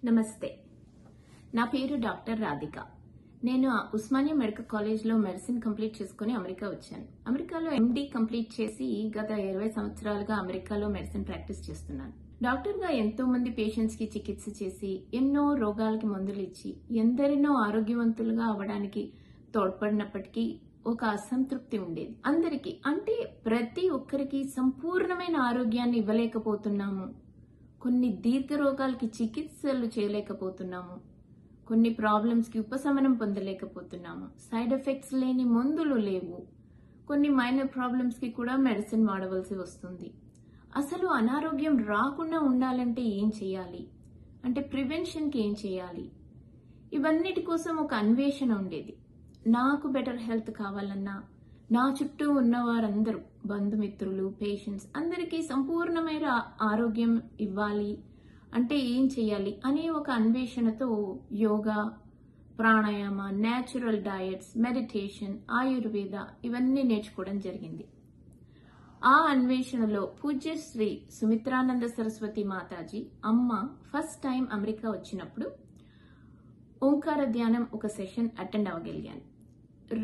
నమస్తే. నా పేరు డాక్టర్ రాధిక. నేను ఉస్మానియా మెడికల్ కాలేజ్లో మెడిసిన్ కంప్లీట్ చేసుకుని అమెరికా వచ్చాను. అమెరికాలో ఎండి కంప్లీట్ చేసి గత 20 సంవత్సరాలుగా అమెరికాలో మెడిసిన్ ప్రాక్టీస్ చేస్తున్నాను. డాక్టర్గా ఎంతో మంది పేషెంట్స్ కి చికిత్స చేసి ఎన్నో రోగాలకి మందులు ఇచ్చి ఎందరినో ఆరోగ్యవంతులుగా అవ్వడానికి తోడ్పడినప్పటికీ ఒక అసంతృప్తి ఉండేది. అందరికీ అంటే ప్రతి ఒక్కరికి సంపూర్ణమైన ఆరోగ్యాన్ని ఇవ్వలేకపోతున్నాము. కొన్ని దీర్ఘ రోగాలకి చికిత్సలు చేయలేకపోతున్నాము. కొన్ని ప్రాబ్లమ్స్ కి ఉపశమనం పొందలేకపోతున్నాము. సైడ్ ఎఫెక్ట్స్ లేని మందులు లేవు. కొన్ని మైనర్ ప్రాబ్లమ్స్ కి కూడా మెడిసిన్ వాడవలసి వస్తుంది. అసలు అనారోగ్యం రాకుండా ఉండాలంటే ఏం చేయాలి, అంటే ప్రివెన్షన్ కి ఏం చేయాలి, ఇవన్నిటి కోసం ఒక అన్వేషణ ఉండేది. నాకు బెటర్ హెల్త్ కావాలన్నా, నా చుట్టూ ఉన్న వారందరూ బంధుమిత్రులు, పేషెంట్స్ అందరికీ సంపూర్ణమైన ఆరోగ్యం ఇవ్వాలి అంటే ఏం చేయాలి అనే ఒక అన్వేషణతో yoga, pranayama, natural diets, meditation, Ayurveda ఇవన్నీ నేర్చుకోవడం జరిగింది. ఆ అన్వేషణలో పూజ్య శ్రీ సుమిత్రానంద సరస్వతి మాతాజీ అమ్మ ఫస్ట్ టైం అమెరికా వచ్చినప్పుడు ఓంకార ధ్యానం ఒక సెషన్ అటెండ్ అవ్వగలిగాను.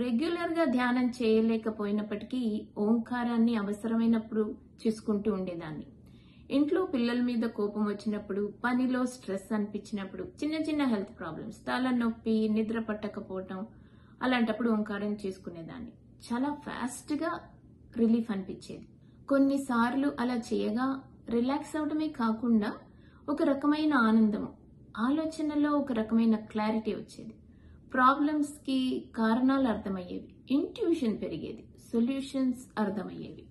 రెగ్యులర్ గా ధ్యానం చేయలేకపోయినప్పటికీ ఓంకారాన్ని అవసరమైనప్పుడు చూసుకుంటూ ఉండేదాన్ని. ఇంట్లో పిల్లల మీద కోపం వచ్చినప్పుడు, పనిలో స్ట్రెస్ అనిపించినప్పుడు, చిన్న చిన్న హెల్త్ ప్రాబ్లమ్స్, తలనొప్పి, నిద్ర పట్టకపోవటం, అలాంటప్పుడు ఓంకారం చేసుకునేదాన్ని. చాలా ఫాస్ట్ గా రిలీఫ్ అనిపించేది. కొన్నిసార్లు అలా చేయగా రిలాక్స్ అవడమే కాకుండా ఒక రకమైన ఆనందము, ఆలోచనలో ఒక రకమైన క్లారిటీ వచ్చేది. ప్రాబ్లమ్స్ కి కారణాలు అర్థమయ్యేవి, ఇంట్యూషన్ పెరిగేది, సొల్యూషన్స్ అర్థమయ్యేవి.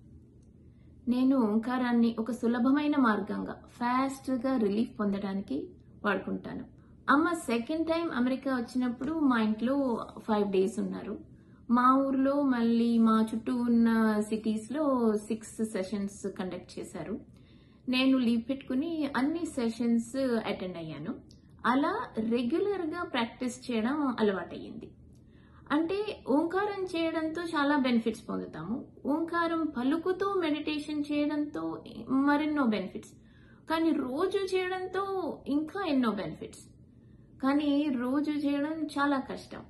నేను ఓంకారాన్ని ఒక సులభమైన మార్గంగా ఫాస్ట్ గా రిలీఫ్ పొందడానికి వాడుకుంటాను. అమ్మ సెకండ్ టైం అమెరికా వచ్చినప్పుడు మా ఇంట్లో 5 days ఉన్నారు. మా ఊర్లో మళ్ళీ మా చుట్టూ ఉన్న సిటీస్ లో 6 sessions కండక్ట్ చేశారు. నేను లీవ్ పెట్టుకుని అన్ని సెషన్స్ అటెండ్ అయ్యాను. అలా రెగ్యులర్ గా ప్రాక్టీస్ చేయడం అలవాటయ్యింది. అంటే ఓంకారం చేయడంతో చాలా బెనిఫిట్స్ పొందుతాము. ఓంకారం పలుకుతూ మెడిటేషన్ చేయడంతో మరెన్నో బెనిఫిట్స్, కానీ రోజు చేయడంతో ఇంకా ఎన్నో బెనిఫిట్స్. కానీ రోజు చేయడం చాలా కష్టం.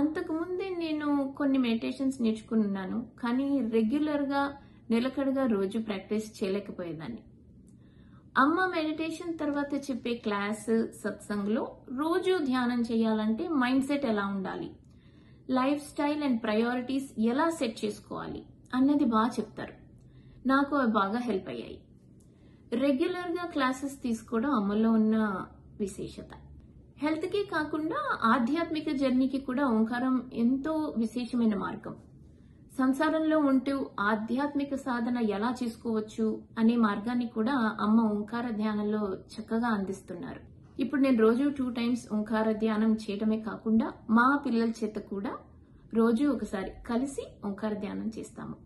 అంతకుముందే నేను కొన్ని మెడిటేషన్స్ నేర్చుకున్నాను, కానీ రెగ్యులర్ గా నిలకడగా రోజు ప్రాక్టీస్ చేయలేకపోయేదాన్ని. అమ్మ మెడిటేషన్ తర్వాత చెప్పే క్లాస్, సత్సంగ్లో రోజు ధ్యానం చేయాలంటే మైండ్ సెట్ ఎలా ఉండాలి, లైఫ్ స్టైల్ అండ్ ప్రయారిటీస్ ఎలా సెట్ చేసుకోవాలి అన్నది బాగా చెప్తారు. నాకు అవి బాగా హెల్ప్ అయ్యాయి. రెగ్యులర్ గా క్లాసెస్ తీసుకోవడం అమ్మలో ఉన్న విశేషత. హెల్త్ కి కాకుండా ఆధ్యాత్మిక జర్నీకి కూడా ఓంకారం ఎంతో విశేషమైన మార్గం. సంసారంలో ఉంటూ ఆధ్యాత్మిక సాధన ఎలా చేసుకోవచ్చు అనే మార్గాన్ని కూడా అమ్మ ఓంకార ధ్యానంలో చక్కగా అందిస్తున్నారు. ఇప్పుడు నేను రోజు 2 times ఓంకార ధ్యానం చేయడమే కాకుండా మా పిల్లల చేత కూడా రోజు ఒకసారి కలిసి ఓంకార ధ్యానం చేస్తాము.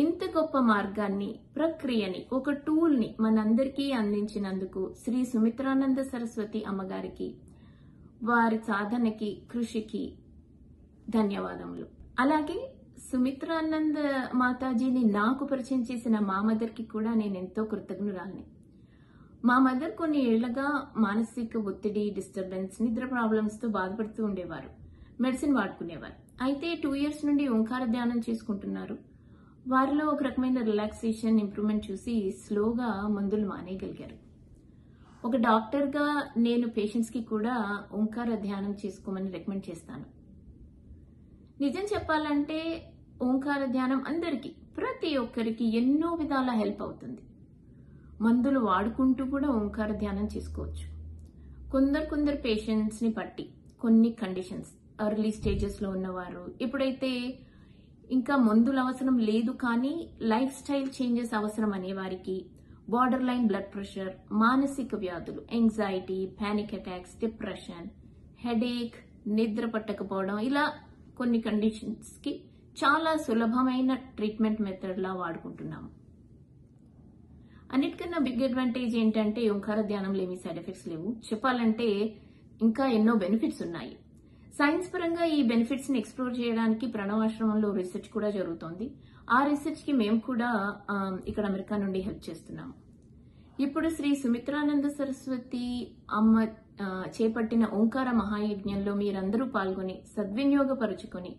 ఇంత గొప్ప మార్గాన్ని, ప్రక్రియని, ఒక టూల్ ని మనందరికీ అందించినందుకు శ్రీ సుమిత్రానంద సరస్వతి అమ్మగారికి, వారి సాధనకి, కృషికి ధన్యవాదములు. అలాగే సుమిత్రానంద మాతాజీని నాకు పరిచయం చేసిన మా మదర్ కి కూడా నేను ఎంతో కృతజ్ఞురాలిని. మా మదర్ కొన్ని ఏళ్లగా మానసిక ఒత్తిడి, డిస్టర్బెన్స్, నిద్ర ప్రాబ్లమ్స్ తో బాధపడుతూ ఉండేవారు. మెడిసిన్ వాడుకునేవారు. అయితే 2 years నుండి ఓంకార ధ్యానం చేసుకుంటున్నారు. వారిలో ఒక రకమైన రిలాక్సేషన్, ఇంప్రూవ్మెంట్ చూసి స్లోగా మందులు మానేయగలిగారు. ఒక డాక్టర్ గా నేను పేషెంట్స్ కి కూడా ఓంకార ధ్యానం చేసుకోమని రికమెండ్ చేస్తాను. నిజం చెప్పాలంటే ఓంకార ధ్యానం అందరికీ, ప్రతి ఒక్కరికి ఎన్నో విధాల హెల్ప్ అవుతుంది. మందులు వాడుకుంటూ కూడా ఓంకార ధ్యానం చేసుకోవచ్చు. కొందరు పేషెంట్స్ ని బట్టి కొన్ని కండిషన్స్, ఎర్లీ స్టేజెస్ లో ఉన్నవారు, ఎప్పుడైతే ఇంకా మందులు అవసరం లేదు కానీ లైఫ్ స్టైల్ చేంజెస్ అవసరం అనే వారికి, బార్డర్ లైన్ బ్లడ్ ప్రెషర్, మానసిక వ్యాధులు, anxiety, panic attacks, depression, headache, నిద్ర పట్టకపోవడం, ఇలా కొన్ని కండిషన్స్ కి చాలా సులభమైన ట్రీట్మెంట్ మెథడ్ లా వాడుకుంటున్నాము. అన్నిటికన్నా బిగ్ అడ్వాంటేజ్ ఏంటంటే ఓంకార ధ్యానంలో ఏమీ సైడ్ ఎఫెక్ట్స్ లేవు. చెప్పాలంటే ఇంకా ఎన్నో బెనిఫిట్స్ ఉన్నాయి. సైన్స్ పరంగా ఈ బెనిఫిట్స్ ని ఎక్స్ప్లోర్ చేయడానికి ప్రణవాశ్రమంలో రీసెర్చ్ కూడా జరుగుతోంది. ఆ రీసెర్చ్ కి మేము కూడా ఇక్కడ అమెరికా నుండి హెల్ప్ చేస్తున్నాము. ఇప్పుడు శ్రీ సుమిత్రానంద సరస్వతి అమ్మ చేపట్టిన ఓంకార మహాయజ్ఞంలో మీరందరూ పాల్గొని సద్వినియోగపరుచుకొని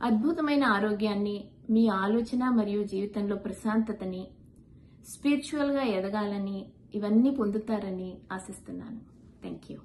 అద్భుతమైన ఆరోగ్యాన్ని, మీ ఆలోచన మరియు జీవితంలో ప్రశాంతతని, స్పిరిచువల్ గా ఎదగాలని, ఇవన్నీ పొందుతారని ఆశిస్తున్నాను. Thank you.